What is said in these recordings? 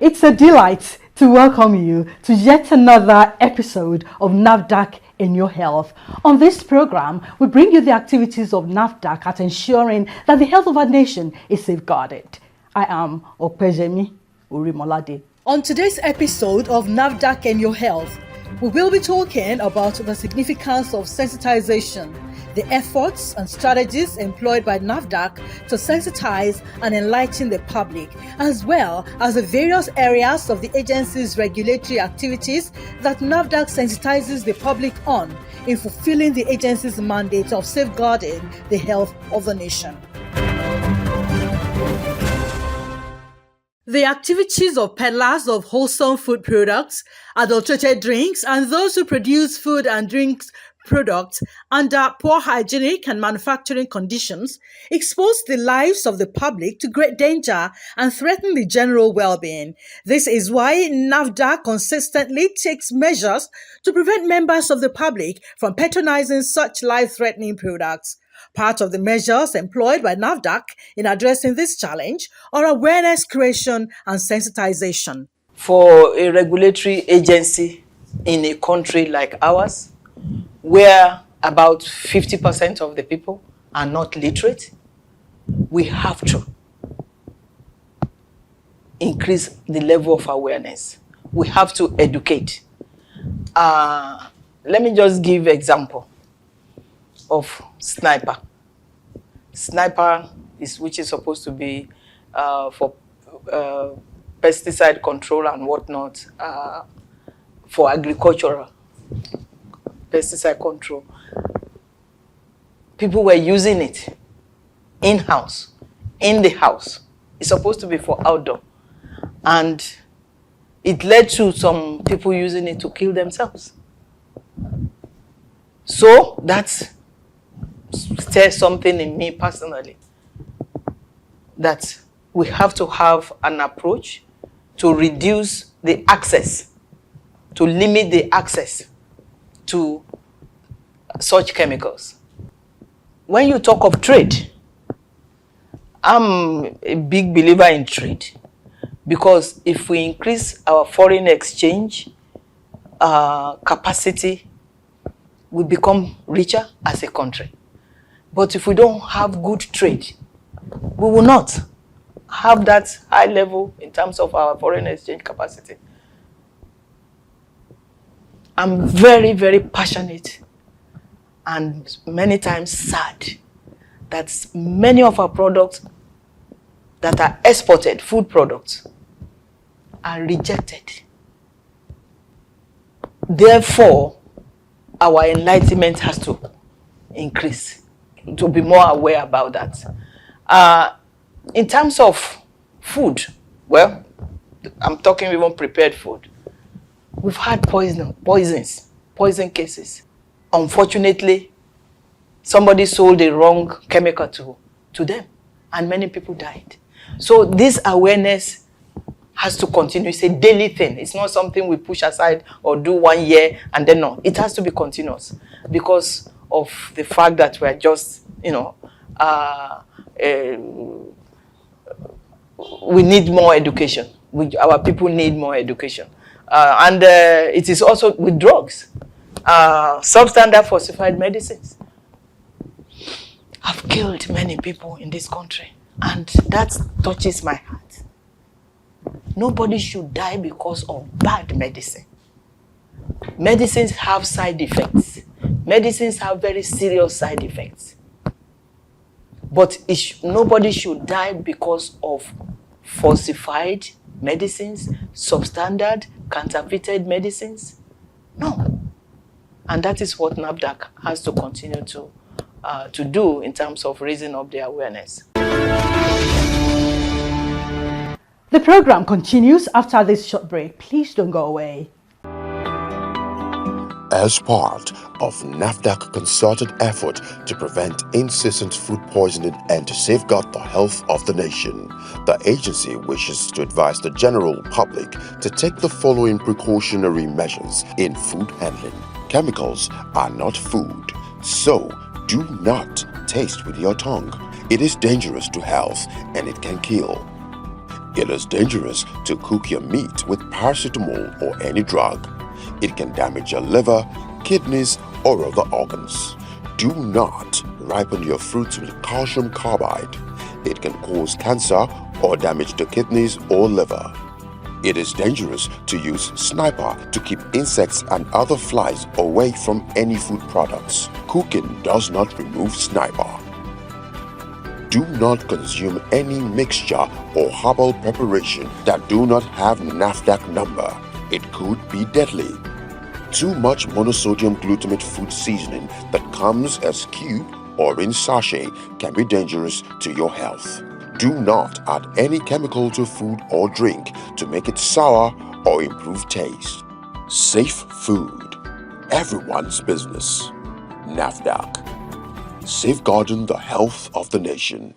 It's a delight to welcome you to yet another episode of NAFDAC in Your Health. On this program, we bring you the activities of NAFDAC at ensuring that the health of our nation is safeguarded. I am Opejemi Urimolade. On today's episode of NAFDAC in Your Health, we will be talking about the significance of sensitization, the efforts and strategies employed by NAFDAC to sensitize and enlighten the public, as well as the various areas of the agency's regulatory activities that NAFDAC sensitizes the public on in fulfilling the agency's mandate of safeguarding the health of the nation. The activities of peddlers of wholesome food products, adulterated drinks, and those who produce food and drinks products under poor hygienic and manufacturing conditions expose the lives of the public to great danger and threaten the general well-being. This is why NAFDAC consistently takes measures to prevent members of the public from patronizing such life-threatening products. Part of the measures employed by NAFDAC in addressing this challenge are awareness creation and sensitization. For a regulatory agency in a country like ours, where about 50% of the people are not literate, we have to increase the level of awareness. We have to educate. Let me just give an example of sniper. Sniper which is supposed to be for pesticide control and whatnot, for agricultural pesticide control. People were using it in-house, in the house. It's supposed to be for outdoor. And it led to some people using it to kill themselves. So that's stirs something in me personally, that we have to have an approach to reduce the access, to limit the access to such chemicals. When you talk of trade, I'm a big believer in trade, because if we increase our foreign exchange capacity, we become richer as a country. But if we don't have good trade, we will not have that high level in terms of our foreign exchange capacity. I'm very, very passionate and many times sad that many of our products that are exported, food products, are rejected. Therefore, our enlightenment has to increase, to be more aware about that. In terms of food, well, I'm talking even prepared food. We've had poison cases. Unfortunately, somebody sold the wrong chemical to them, and many people died. So this awareness has to continue. It's a daily thing. It's not something we push aside or do 1 year and then no. It has to be continuous because of the fact that we're just, we need more education. Our people need more education. And it is also with drugs. Substandard falsified medicines have killed many people in this country. And that touches my heart. Nobody should die because of bad medicine. Medicines have side effects. Medicines have very serious side effects. But nobody should die because of falsified medicines, substandard, counterfeited medicines. No. And that is what NAFDAC has to continue to do in terms of raising up the awareness. The program continues after this short break. Please don't go away. As part of NAFDAC concerted effort to prevent incessant food poisoning and to safeguard the health of the nation, the agency wishes to advise the general public to take the following precautionary measures in food handling. Chemicals are not food, so do not taste with your tongue. It is dangerous to health and it can kill. It is dangerous to cook your meat with paracetamol or any drug. It can damage your liver, kidneys, or other organs. Do not ripen your fruits with calcium carbide. It can cause cancer or damage the kidneys or liver. It is dangerous to use sniper to keep insects and other flies away from any food products. Cooking does not remove sniper. Do not consume any mixture or herbal preparation that do not have NAFDAC number. It could be deadly. Too much monosodium glutamate food seasoning that comes as cube or in sachet can be dangerous to your health. Do not add any chemical to food or drink to make it sour or improve taste. Safe food. Everyone's business. NAFDAC. Safeguarding the health of the nation.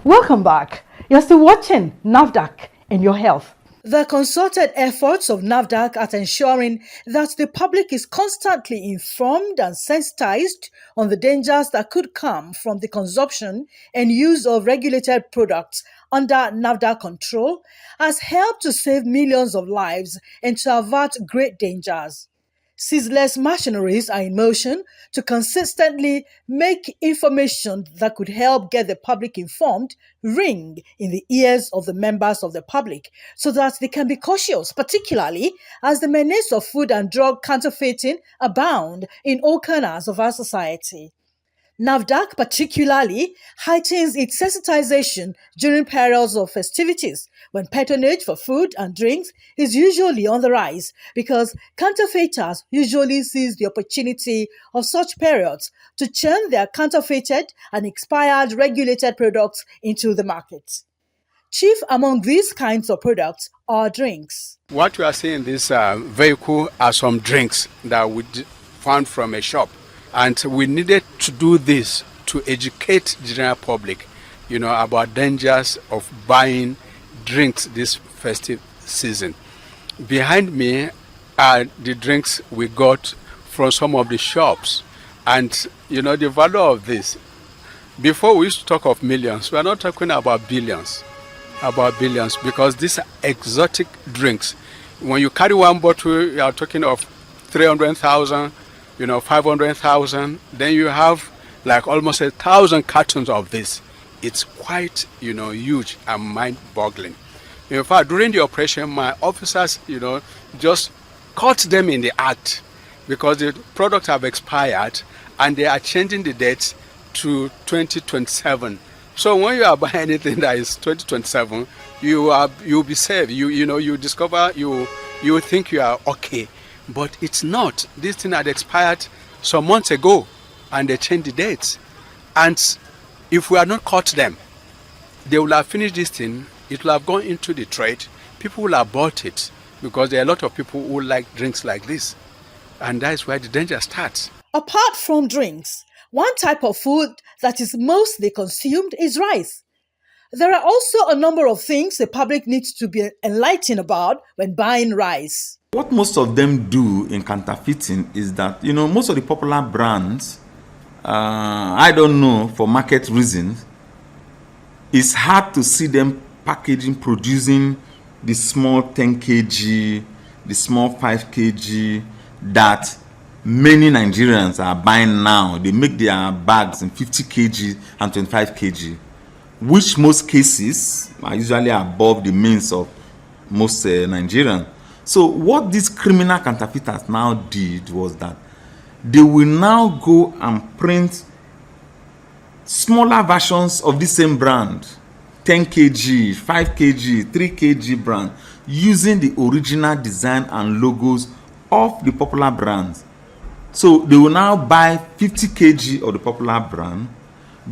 Welcome back. You're still watching NAFDAC and your health. The concerted efforts of NAFDAC at ensuring that the public is constantly informed and sensitized on the dangers that could come from the consumption and use of regulated products under NAFDAC control has helped to save millions of lives and to avert great dangers. Ceaseless machineries are in motion to consistently make information that could help get the public informed ring in the ears of the members of the public so that they can be cautious, particularly as the menace of food and drug counterfeiting abound in all corners of our society. NAFDAC particularly heightens its sensitization during periods of festivities when patronage for food and drinks is usually on the rise because counterfeiters usually seize the opportunity of such periods to churn their counterfeited and expired regulated products into the market. Chief among these kinds of products are drinks. What you are seeing in this vehicle are some drinks that we found from a shop. And we needed to do this to educate the general public, about dangers of buying drinks this festive season. Behind me are the drinks we got from some of the shops. And, the value of this. Before we used to talk of millions, we are not talking about billions. Because these are exotic drinks. When you carry one bottle, you are talking of 300,000. 500,000, then you have like almost 1,000 cartons of this. It's quite, huge and mind-boggling. In fact, during the operation, my officers, just caught them in the act because the products have expired and they are changing the dates to 2027. So when you are buying anything that is 2027, you'll be safe. You discover you think you are okay. But it's not. This thing had expired some months ago and they changed the dates. And if we had not caught them, they will have finished this thing, it will have gone into the trade, people will have bought it because there are a lot of people who like drinks like this. And that is where the danger starts. Apart from drinks, one type of food that is mostly consumed is rice. There are also a number of things the public needs to be enlightened about when buying rice. What most of them do in counterfeiting is that, most of the popular brands, I don't know, for market reasons, it's hard to see them producing the small 10 kg, the small 5 kg that many Nigerians are buying now. They make their bags in 50 kg and 25 kg, which most cases are usually above the means of most Nigerians. So what these criminal counterfeiters now did was that they will now go and print smaller versions of the same brand, 10 kg, 5 kg, 3 kg brand, using the original design and logos of the popular brands. So they will now buy 50 kg of the popular brand,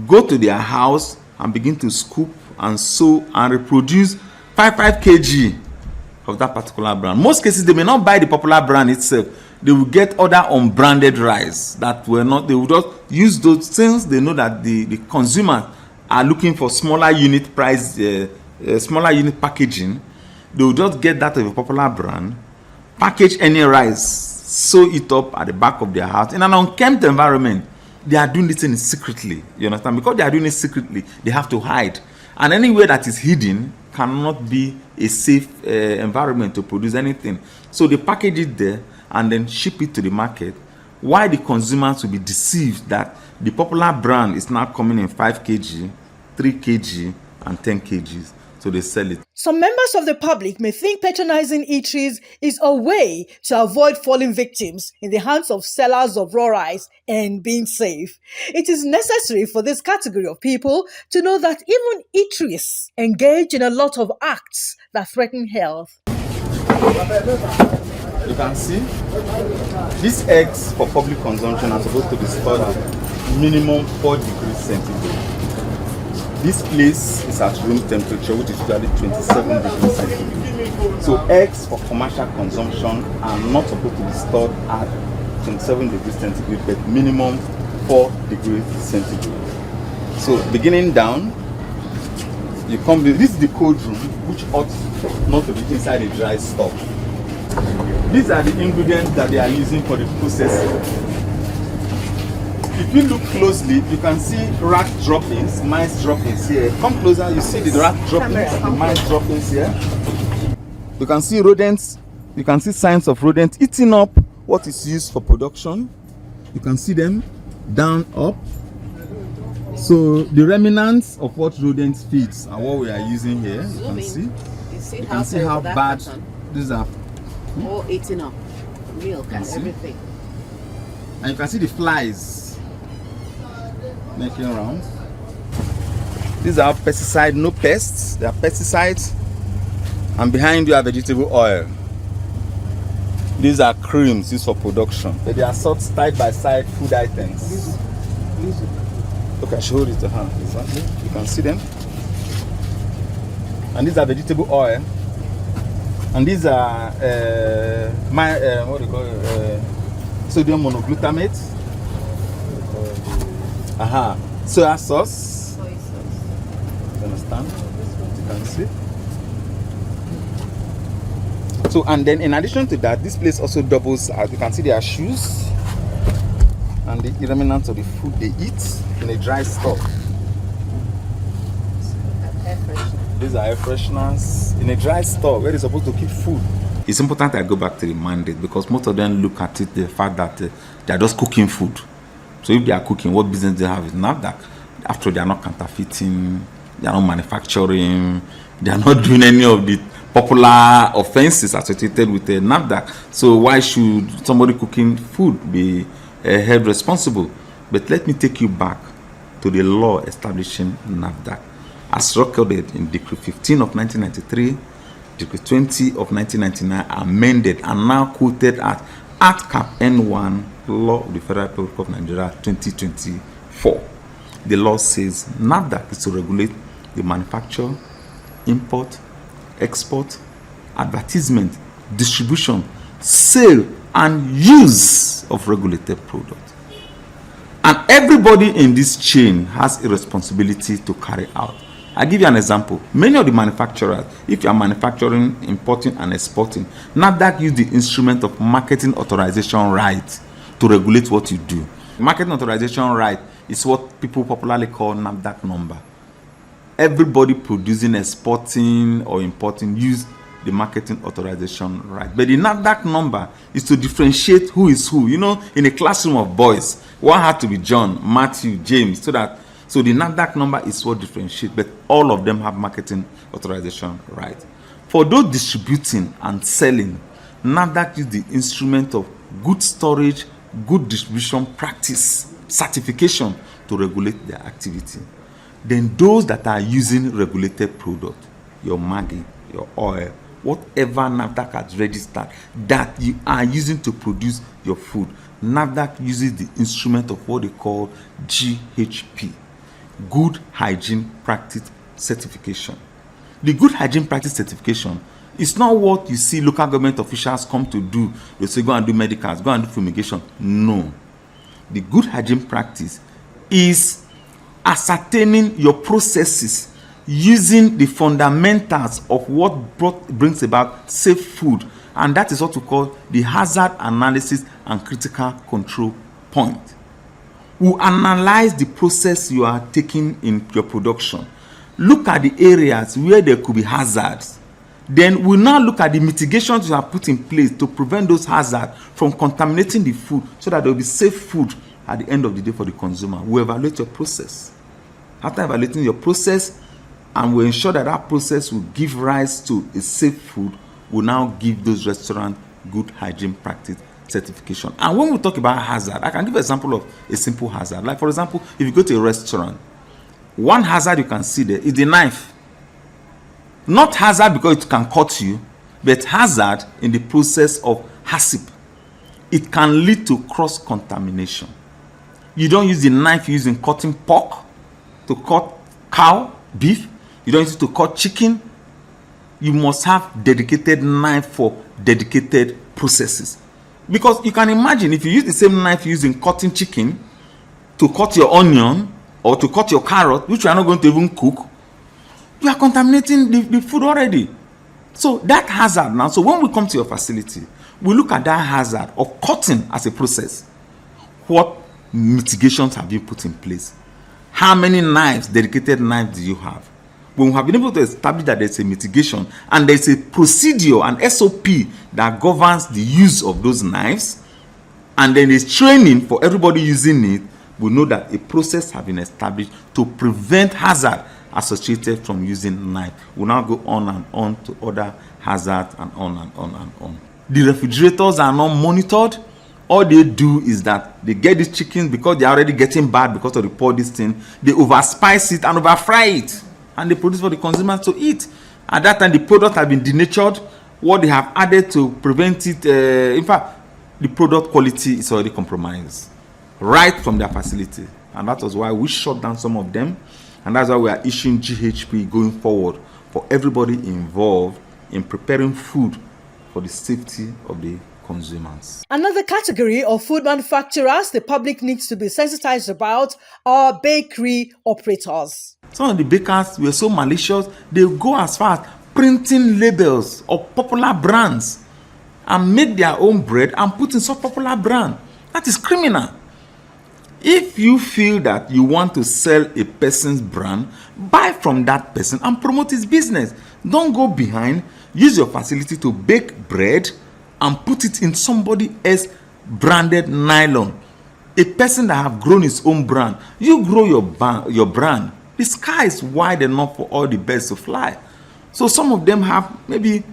go to their house and begin to scoop and sew and reproduce 5 kg of that particular brand. Most cases, they may not buy the popular brand itself. They will get other unbranded rice that were not, they will just use those since they know that the consumers are looking for smaller unit price, smaller unit packaging. They will just get that of a popular brand, package any rice, sew it up at the back of their house in an unkempt environment. they are doing this thing secretly. You understand? Because they are doing it secretly, they have to hide. And anywhere that is hidden cannot be a safe environment to produce anything. So they package it there and then ship it to the market. Why the consumers will be deceived that the popular brand is now coming in 5 kg, 3 kg, and 10 kgs. So they sell it. Some members of the public may think patronizing eateries is a way to avoid falling victims in the hands of sellers of raw rice and being safe. It is necessary for this category of people to know that even eateries engage in a lot of acts that threaten health. You can see these eggs for public consumption are supposed to be stored at minimum 4 degrees centigrade. This place is at room temperature, which is usually 27 degrees centigrade. So eggs for commercial consumption are not supposed to be stored at 27 degrees centigrade, but minimum 4 degrees centigrade. So beginning down, you come. This is the cold room, which ought not to be inside a dry stock. These are the ingredients that they are using for the processing. If you look closely, you can see rat droppings, mice droppings here. Come closer, you see the rat droppings, the mice droppings here. You can see rodents, you can see signs of rodents eating up what is used for production. You can see them down up. So the remnants of what rodents feeds are what we are using here. You can see. You can see how bad these are. All eating up milk and everything. And you can see the flies making rounds. These are pesticide, no pests. They are pesticides. And behind you are vegetable oil. These are creams used for production. But they are sort side by side food items. Look, I showed it to her. Exactly. You can see them. And these are vegetable oil. And these are what do you call it? Sodium monoglutamate. Soya sauce. Soy sauce. You understand? You can see. So, and then in addition to that, this place also doubles as you can see their shoes and the remnants of the food they eat in a dry stock. These are air fresheners in a dry store where they're supposed to keep food. It's important I go back to the mandate because most of them look at it the fact that they are just cooking food. So if they are cooking, what business they have is NAFDAC. After they are not counterfeiting, they are not manufacturing, they are not doing any of the popular offenses associated with the NAFDAC. So why should somebody cooking food be held responsible? But let me take you back to the law establishing NAFDAC. As recorded in Decree 15 of 1993, Decree 20 of 1999, amended and now quoted as Act Cap N1, Law of the Federal Republic of Nigeria 2024. The law says NAFDAC is to regulate the manufacture, import, export, advertisement, distribution, sale, and use of regulated products. And everybody in this chain has a responsibility to carry out. I'll give you an example. Many of the manufacturers, if you are manufacturing, importing, and exporting, NAFDAC use the instrument of marketing authorization right to regulate what you do. Marketing authorization right is what people popularly call NAFDAC number. Everybody producing, exporting, or importing use the marketing authorization right. But the NAFDAC number is to differentiate who is who. You know, in a classroom of boys, one had to be John, Matthew, James, so the NAFDAC number is what differentiates, but all of them have marketing authorization right. For those distributing and selling, NAFDAC is the instrument of good storage, good distribution practice, certification to regulate their activity. Then those that are using regulated product, your Maggi, your oil, whatever NAFDAC has registered that you are using to produce your food, NAFDAC uses the instrument of what they call GHP. Good Hygiene Practice Certification. The Good Hygiene Practice Certification is not what you see local government officials come to do. They say go and do medicals, go and do fumigation. No. The Good Hygiene Practice is ascertaining your processes using the fundamentals of what brings about safe food, and that is what we call the hazard analysis and critical control point. We'll analyze the process you are taking in your production. Look at the areas where there could be hazards. Then we'll now look at the mitigations you have put in place to prevent those hazards from contaminating the food so that there will be safe food at the end of the day for the consumer. We'll evaluate your process. After evaluating your process, and we'll ensure that that process will give rise to a safe food, we'll now give those restaurants good hygiene practice certification. And when we talk about hazard, I can give an example of a simple hazard. Like, for example, if you go to a restaurant, one hazard you can see there is the knife. Not hazard because it can cut you, but hazard in the process of HACCP. It can lead to cross-contamination. You don't use the knife you use in cutting pork to cut cow, beef. You don't use it to cut chicken. You must have dedicated knife for dedicated processes. Because you can imagine if you use the same knife you use in cutting chicken to cut your onion or to cut your carrot, which you are not going to even cook, you are contaminating the food already. So that hazard now, so when we come to your facility, we look at that hazard of cutting as a process. What mitigations have you put in place? How many knives, dedicated knives, do you have? When we have been able to establish that there's a mitigation and there's a procedure, an SOP that governs the use of those knives, and then there's training for everybody using it, we know that a process has been established to prevent hazard associated from using knife. We'll now go on and on to other hazards and on and on and on. The refrigerators are not monitored. All they do is that they get these chickens because they're already getting bad because of the poor this thing. They overspice it and overfry it, and they produce for the consumers to eat. At that time, the product has been denatured. What they have added to prevent it, in fact, the product quality is already compromised right from their facility. And that was why we shut down some of them. And that's why we are issuing GHP going forward for everybody involved in preparing food for the safety of the consumers. Another category of food manufacturers the public needs to be sensitized about are bakery operators. Some of the bakers were so malicious, they go as far as printing labels of popular brands and make their own bread and put in such popular brand. That is criminal. If you feel that you want to sell a person's brand, buy from that person and promote his business. Don't go behind, use your facility to bake bread and put it in somebody else's branded nylon. A person that have grown his own brand, you grow your brand. The sky is wide enough for all the birds to fly. So some of them have maybe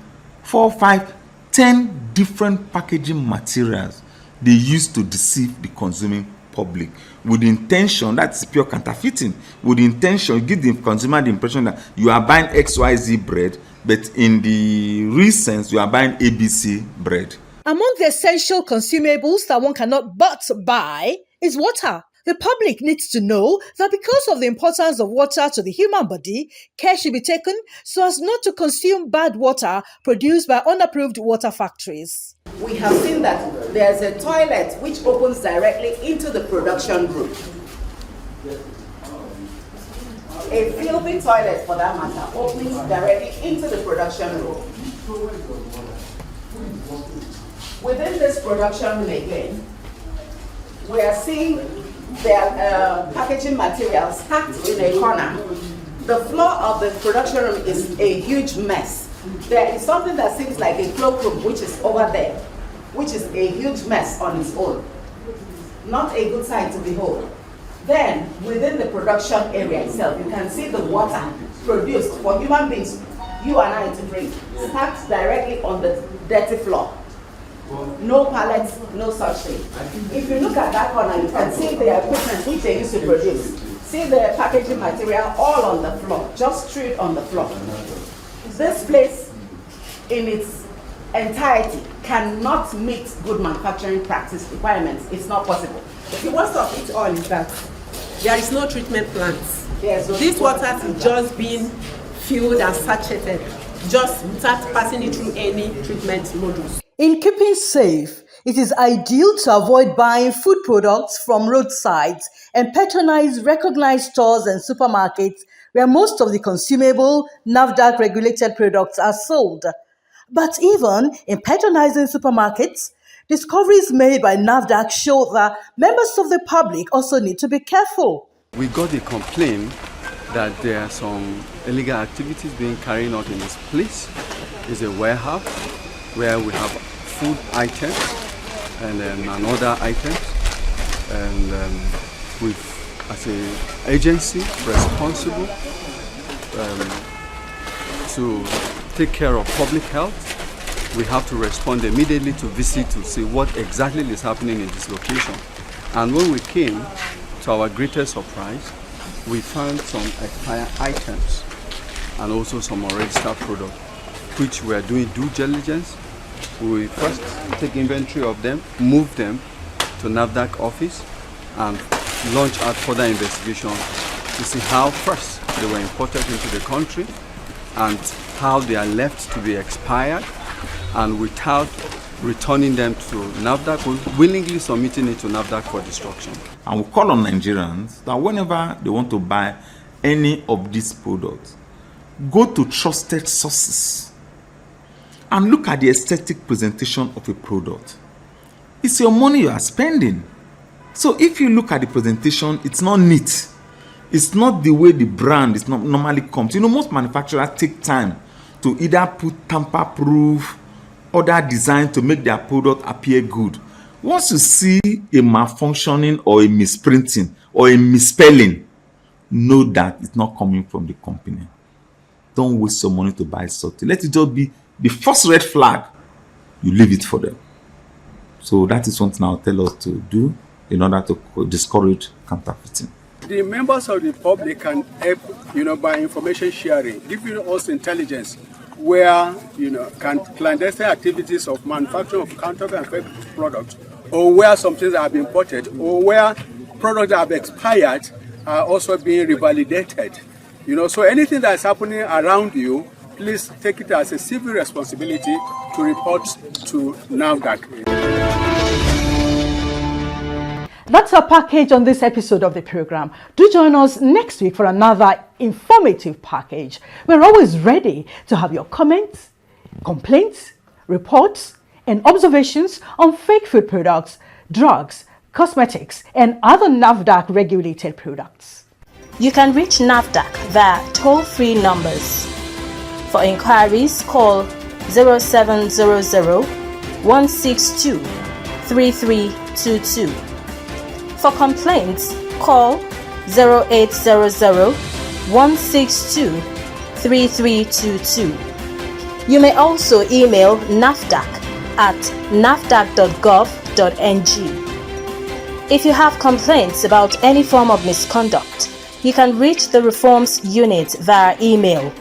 4, 5, 10 different packaging materials they use to deceive the consuming public with the intention, that's pure counterfeiting, with the intention, give the consumer the impression that you are buying XYZ bread, but in the real sense, you are buying ABC bread. Among the essential consumables that one cannot but buy is water. The public needs to know that because of the importance of water to the human body, care should be taken so as not to consume bad water produced by unapproved water factories. We have seen that there's a toilet which opens directly into the production room. A filthy toilet, for that matter, opens directly into the production room. Within this production room again, we are seeing their packaging materials stacked in a corner. The floor of the production room is a huge mess. There is something that seems like a cloakroom which is over there, which is a huge mess on its own. Not a good sight to behold. Then, within the production area itself, you can see the water produced for human beings, you and I to drink, stacked directly on the dirty floor. No pallets, no such thing. If you look at that corner, you can see the equipment which they used to produce. See the packaging material all on the floor, just straight on the floor. This place, in its entirety, cannot meet good manufacturing practice requirements. It's not possible. The worst of it all is that there is no treatment plants. This water is just being filled and saturated, just without passing it through any treatment modules. In keeping safe, it is ideal to avoid buying food products from roadsides and patronize recognized stores and supermarkets where most of the consumable NAFDAC regulated products are sold. But even in patronizing supermarkets, Discoveries made by NAFDAC show that members of the public also need to be careful. We got a complaint that there are some illegal activities being carried out in this place. It's a warehouse where we have food items and other items, and as an agency responsible to take care of public health, we have to respond immediately to visit to see what exactly is happening in this location. And when we came, to our greatest surprise, we found some expired items and also some unregistered products, which we are doing due diligence. We first take inventory of them, move them to NAFDAC office, and launch out further investigation to see how first they were imported into the country and how they are left to be expired, and without returning them to NAFDAC, willingly submitting it to NAFDAC for destruction. And we call on Nigerians that whenever they want to buy any of these products, go to trusted sources and look at the aesthetic presentation of a product. It's your money you are spending. So if you look at the presentation, it's not neat. It's not the way the brand is not normally comes. You know, most manufacturers take time to either put tamper-proof, other design to make their product appear good. Once you see a malfunctioning or a misprinting or a misspelling, know that it's not coming from the company. Don't waste your money to buy something. Let it just be the first red flag. You leave it for them. So that is something I'll tell us to do in order to discourage counterfeiting. The members of the public can help, by information sharing, giving us intelligence where, clandestine activities of manufacturing of counterfeit and fake products, or where some things have been imported, or where products that have expired are also being revalidated. So anything that is happening around you, please take it as a civil responsibility to report to NAFDAC. That's our package on this episode of the program. Do join us next week for another informative package. We're always ready to have your comments, complaints, reports, and observations on fake food products, drugs, cosmetics, and other NAFDAC regulated products. You can reach NAFDAC via toll-free numbers. For inquiries, call 0700 162 3322. For complaints, call 0800 162 3322. You may also email NAFDAC at nafdac.gov.ng. If you have complaints about any form of misconduct, you can reach the Reforms Unit via email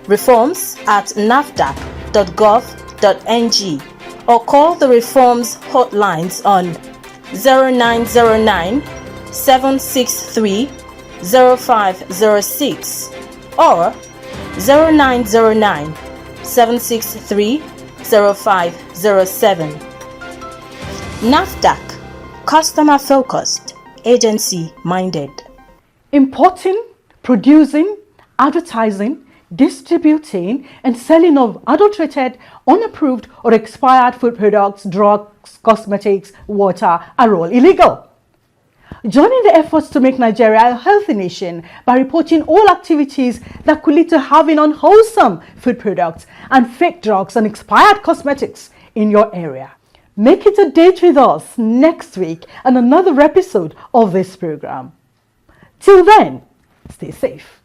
reforms@nafdac.gov.ng or call the Reforms hotlines on 0909 763 0506 or 0909 763 0507. NAFDAC, customer focused, agency minded. Importing, producing, advertising, distributing, and selling of adulterated, unapproved, or expired food products, drugs, cosmetics, water are all illegal. Joining the efforts to make Nigeria a healthy nation by reporting all activities that could lead to having unwholesome food products and fake drugs and expired cosmetics in your area. Make it a date with us next week and another episode of this program. Till then, stay safe.